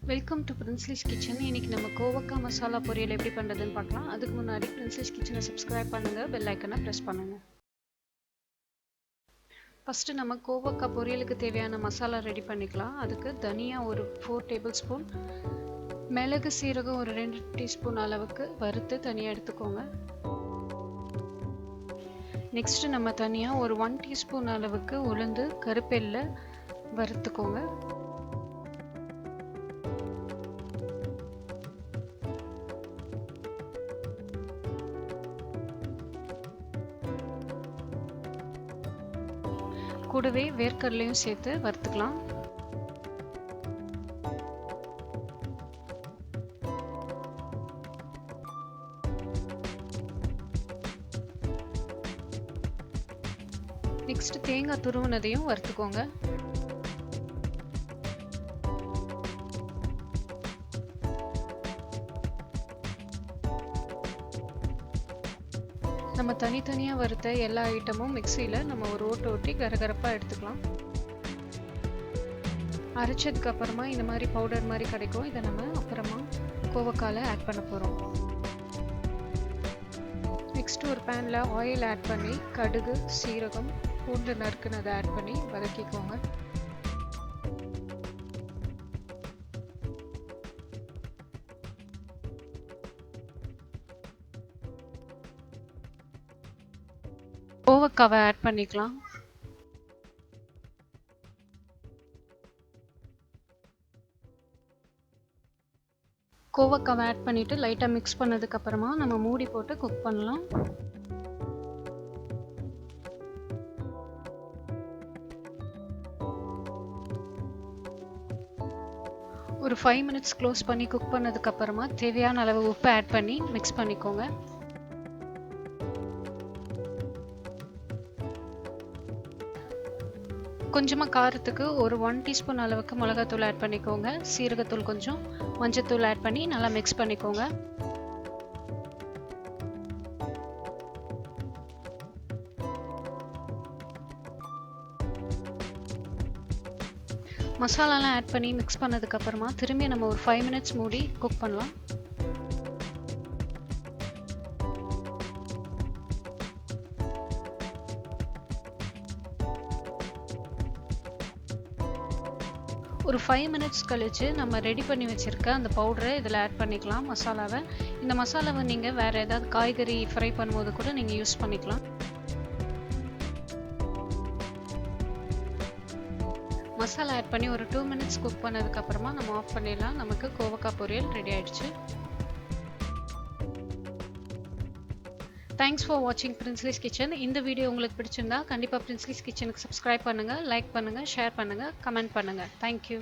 Welcome to பிரின்ஸ்லிஸ் kitchen. இன்னைக்கு நம்ம கோவக்காய் மசாலா பொரியல் எப்படி பண்ணுறதுன்னு பார்க்கலாம். அதுக்கு முன்னாடி பிரின்ஸ்லிஸ் கிச்சனை சப்ஸ்கிரைப் பண்ணுங்கள், பெல் ஐக்கனை ப்ரெஸ் பண்ணுங்கள். ஃபஸ்ட்டு நம்ம கோவக்காய் பொரியலுக்கு தேவையான மசாலா ரெடி பண்ணிக்கலாம். அதுக்கு தனியா ஒரு 4 டேபிள் ஸ்பூன், மிளகு சீரகம் ஒரு 2 டீஸ்பூன் அளவுக்கு வறுத்து தனியாக எடுத்துக்கோங்க. நெக்ஸ்ட்டு நம்ம தனியாக ஒரு 1 டீஸ்பூன் அளவுக்கு உளுந்து கருப்பெல்லை வறுத்துக்கோங்க. கூடவே வேர்க்கடலையும் சேர்த்து வறுத்துக்கலாம். நெக்ஸ்ட் தேங்காய் துருவினதையும் வறுத்துக்கோங்க. நம்ம தனித்தனியாக வறுத்த எல்லா ஐட்டமும் மிக்சியில் நம்ம ஒரு ஓட்டி கரகரப்பாக எடுத்துக்கலாம். அரைச்சதுக்கு அப்புறமா இந்த மாதிரி பவுடர் மாதிரி கிடைக்கும். இதை நம்ம அப்புறமா கோவக்காயில் ஆட் பண்ண போகிறோம். நெக்ஸ்ட் ஒரு பேனில் ஆயில் ஆட் பண்ணி கடுகு சீரகம் பூண்டு நறுக்குனதை ஆட் பண்ணி வதக்கிக்கோங்க. கோவக்காவை ஆட் பண்ணிக்கலாம். கோவக்காவை ஆட் பண்ணிட்டு லைட்டாக மிக்ஸ் பண்ணதுக்கு அப்புறமா நம்ம மூடி போட்டு குக் பண்ணலாம். ஒரு 5 மினிட்ஸ் க்ளோஸ் பண்ணி குக் பண்ணதுக்கு அப்புறமா தேவையான அளவு உப்பு ஆட் பண்ணி மிக்ஸ் பண்ணிக்கோங்க. கொஞ்சமாக காரத்துக்கு ஒரு 1 டீஸ்பூன் அளவுக்கு மிளகாத்தூள் ஆட் பண்ணிக்கோங்க. சீரகத்தூள் கொஞ்சம், மஞ்சத்தூள் ஆட் பண்ணி நல்லா மிக்ஸ் பண்ணிக்கோங்க. மசாலாலாம் ஆட் பண்ணி மிக்ஸ் பண்ணதுக்கு அப்புறமா திரும்பி நம்ம ஒரு 5 மினிட்ஸ் மூடி குக் பண்ணலாம். ஒரு 5 மினிட்ஸ் கழிச்சு நம்ம ரெடி பண்ணி வச்சிருக்க அந்த பவுடரை இதில் ஆட் பண்ணிக்கலாம். மசாலாவை இந்த மசாலாவை நீங்கள் வேறு ஏதாவது காய்கறி ஃப்ரை பண்ணும்போது கூட நீங்கள் யூஸ் பண்ணிக்கலாம். மசாலா ஆட் பண்ணி ஒரு 2 மினிட்ஸ் குக் பண்ணதுக்கு அப்புறமா நம்ம ஆஃப் பண்ணிடலாம். நமக்கு கோவக்காய் பொரியல் ரெடி ஆயிடுச்சு. தேங்க்ஸ் ஃபார் வாட்சிங் பிரின்ஸ்லிஸ் கிச்சன். இந்த வீடியோ உங்களுக்கு பிடிச்சிருந்தா கண்டிப்பாக பிரின்ஸ்லிஸ் கிச்சனுக்கு சப்ஸ்கிரைப் பண்ணுங்கள், லைக் பண்ணுங்கள், ஷேர் பண்ணுங்கள், கமெண்ட் பண்ணுங்கள். தேங்க்யூ.